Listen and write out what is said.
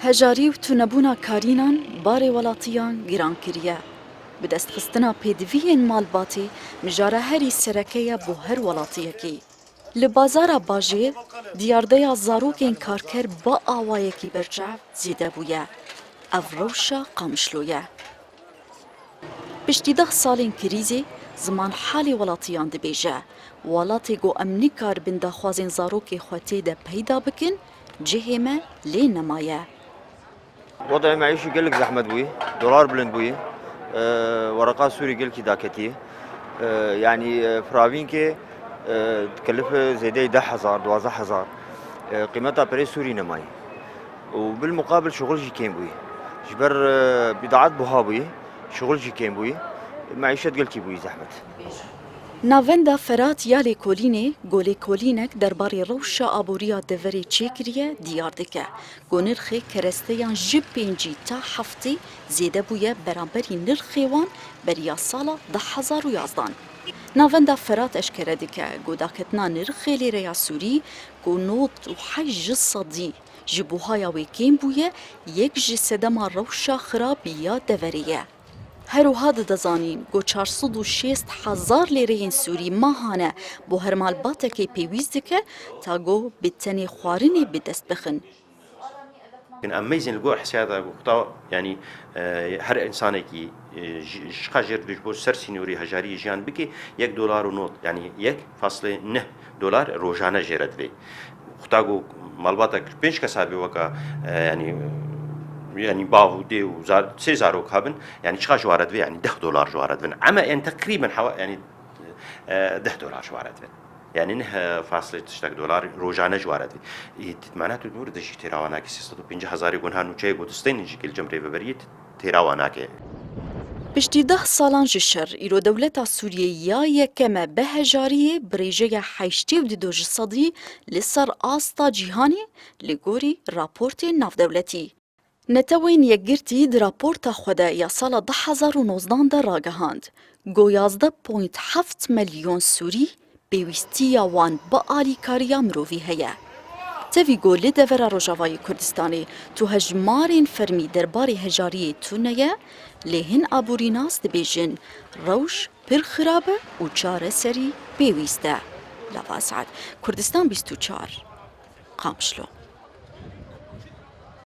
هجاری و تونبونا کارینان باری ولاتیان گران کریه. به دست خستنا پیدویین مالباتی مجاره هری سرکیه بو هر ولاتیکی. لبازار باجه دیارده زاروکین کارکر با آوایکی برچاو زیده بویه. افروشا قامشلویه. پشتی 10 سالین کریزی زمان حالی ولاتیان دبیجه. ولاتی گو امنی کار بنده خوازین زاروکی خواتی ده پیدا بکن جهمه لی نمایه. وضع معيشي قال لك زحمة بوي دولار بلند بوي ورقات سوري قال كي داكتي يعني فراوين كي تكلف زيادة 10,000 12,000 قيمتها بري سوري نماي وبالمقابل شغل جي كين بوي جبر بضاعات بوها بوي شغل جي كين بوي معيشة قال كي بوي زحمة ناوندا فرات یا لیکولینه گولی کولینک درباره روشا آبوریا دوری چکریه دیار دکه. گونرخی کرستیان جب پینجی تا هفته زیده بویه برانبری نرخیوان بریا سالا 10,011. ناوندا فرات اشکره دکه گوداکتنا نرخی لیریا سوری گونوت و 8% جبوهایا ویکین بویه یک جسدما روشا خرابیا دوریه. هروها دزانین گو 460,000 لیره سوری ماهانه بو هر مالباتکی پیویز دکه تا گو بتنی خوارنی بدست بخن. لكن اميزين الجوع حسياده وقتا يعني هر انسان كي شقاجر بجبو سر سينوري هجاري جان بكي $1 ونوت يعني 1.9 روجانه جرد في وقتا جو مالباتك بينش كسابي وكا يعني باهو دي وزار سيزارو كابن يعني شقا جوارد في يعني $10 جوارد في عما يعني تقريبا يعني $10 جوارد في يعني نه فاصله $8 روزانه جوارد في معناته نور دشي تيراوانا كي 350,000 يكون هانو چه گوتستين جي كل جمري ببريت تيراوانا كي پشتی 10 سالان جشر ایرو دولتا سوریه یا یکمه به هجاریه بریجه 82% لسر آستا جیهانی لگوری راپورت ناف دولتی. نتوین یکگرتی در راپورت خوده یا سال 2019 در راگهاند. گو 11.7 میلیون سوری بیویستی وان با آلیکاریا مروی هیا. تفی گولی دور روجاوای کردستانی تو هجمارین فرمی درباره هجاری تونیه لهن آبوریناس دبیجن روش پر خرابه و چاره سری بیویسته. لواسعد کردستان 24 قامشلو